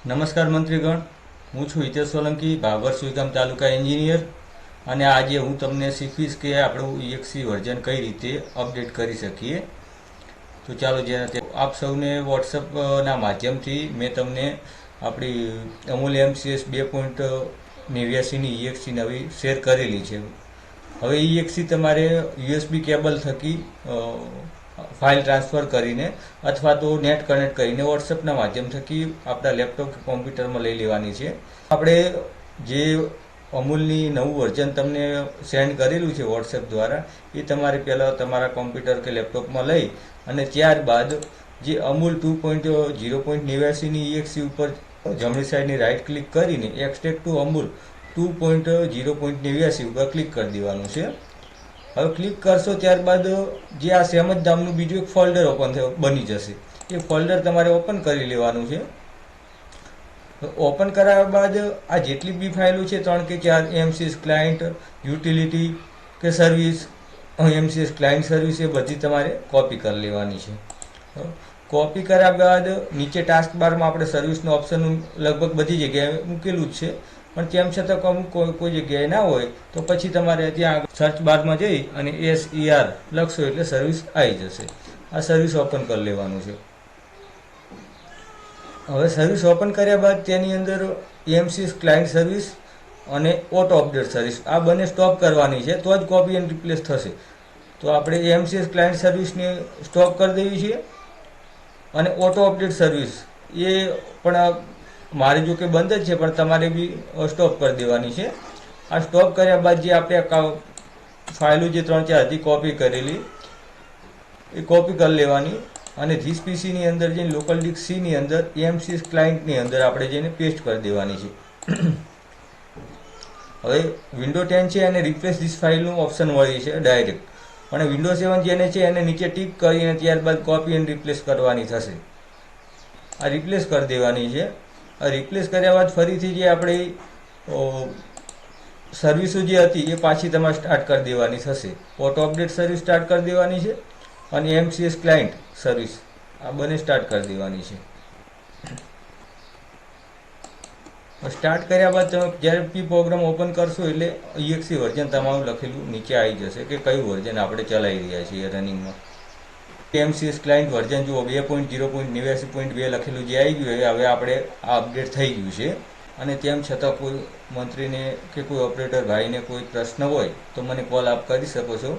નમસ્કાર મંત્રીગણ, હું છું હિતેશ સોલંકી, ભાભર સુઈગામ તાલુકા એન્જિનિયર. અને આજે હું તમને શીખવીશ કે આપણું EXE વર્ઝન કઈ રીતે અપડેટ કરી શકીએ. તો ચાલો, આપ સૌને વોટ્સઅપના માધ્યમથી મેં તમને આપણી અમૂલ MCS 2.89ની EXE નવી શેર કરેલી છે. હવે EXE તમારે USB કેબલ થકી ફાઇલ ટ્રાન્સફર કરીને અથવા તો નેટ કનેક્ટ કરીને વોટ્સએપના માધ્યમ થકી આપણા લેપટોપ કે કોમ્પ્યુટરમાં લઈ લેવાની છે. આપણે જે અમૂલની નવું વર્ઝન તમને સેન્ડ કરેલું છે વોટ્સએપ દ્વારા, એ તમારે પહેલાં તમારા કોમ્પ્યુટર કે લેપટોપમાં લઈ અને ત્યારબાદ જે અમૂલ 2.0.89ની EXE ઉપર જમણી સાઈડની રાઈટ ક્લિક કરીને એક્સટ્રેક્ટ ટુ અમૂલ 2.0.89 ઉપર ક્લિક કરી દેવાનું છે. હવે ક્લિક કરશો ત્યારબાદ જે આ સેમ જ નામનું બીજું એક ફોલ્ડર બની જશે. એ ફોલ્ડર તમારે ઓપન કરી લેવાનું છે. ઓપન કરાવ્યા બાદ આ જેટલી બી ફાઇલો છે 3 કે 4 MCS ક્લાયન્ટ, યુટિલિટી કે સર્વિસ, MCS ક્લાયન્ટ સર્વિસ, એ બધી તમારે કોપી કરી લેવાની છે. કોપી કર્યા બાદ નીચે ટાસ્ક બારમાં આપણે સર્વિસનું ઓપ્શન લગભગ બધી જગ્યાએ મૂકેલું જ છે, પણ તેમ છતાં અમુક કોઈ જગ્યાએ ના હોય તો પછી તમારે ત્યાં સર્ચ બારમાં જઈ અને SER લખશો એટલે સર્વિસ આવી જશે. આ સર્વિસ ઓપન કરી લેવાનું છે. હવે સર્વિસ ઓપન કર્યા બાદ તેની અંદર MCS ક્લાયન્ટ સર્વિસ અને ઓટો અપડેટ સર્વિસ આ બંને સ્ટોપ કરવાની છે, તો જ કોપી એન્ડ રિપ્લેસ થશે. તો આપણે MCS ક્લાયન્ટ સર્વિસને સ્ટોપ કરી દેવી છે. અને ઓટો અપડેટ સર્વિસ એ પણ મારે જો કે બંધ જ છે, પણ તમારે બી સ્ટોપ કરી દેવાની છે. આ સ્ટોપ કર્યા બાદ જે આપણે ફાઇલો જે 3-4 હતી કોપી કરેલી એ કોપી કરી લેવાની અને ધીસ પીસીની અંદર જઈને લોકલ ડિસ્ક Cની અંદર MCS ક્લાયન્ટની અંદર આપણે જઈને પેસ્ટ કરી દેવાની છે. હવે વિન્ડો 10 છે અને રિપ્લેસ ધીસ ફાઇલનું ઓપ્શન મળી છે ડાયરેક્ટ, પણ વિન્ડો 7 જેને છે એને નીચે ટીક કરીને ત્યારબાદ કોપી એન્ડ રિપ્લેસ કરવાની થશે. આ રિપ્લેસ કરી દેવાની છે. આ રિપ્લેસ કર્યા બાદ ફરીથી જે આપણી સર્વિસો જે હતી એ પાછી તમારે સ્ટાર્ટ કરી દેવાની થશે. ઓટો અપડેટ સર્વિસ સ્ટાર્ટ કરી દેવાની છે અને MCS ક્લાયન્ટ સર્વિસ આ બંને સ્ટાર્ટ કરી દેવાની છે. સ્ટાર્ટ કર્યા બાદ તમે જ્યારે બી પ્રોગ્રામ ઓપન કરશો એટલે EXE વર્ઝન તમારું લખેલું નીચે આવી જશે કે કયું વર્ઝન આપણે ચલાવી રહ્યા છીએ રનિંગમાં. MCS ક્લાયન્ટ વર્ઝન જુઓ 2.0.89.2 લખેલું જે આવી ગયું હવે આપણે આ અપડેટ થઈ ગયું છે. અને તેમ છતાં કોઈ મંત્રીને કે કોઈ ઓપરેટર ભાઈને કોઈ પ્રશ્ન હોય તો મને કોલ આપ કરી શકો છો.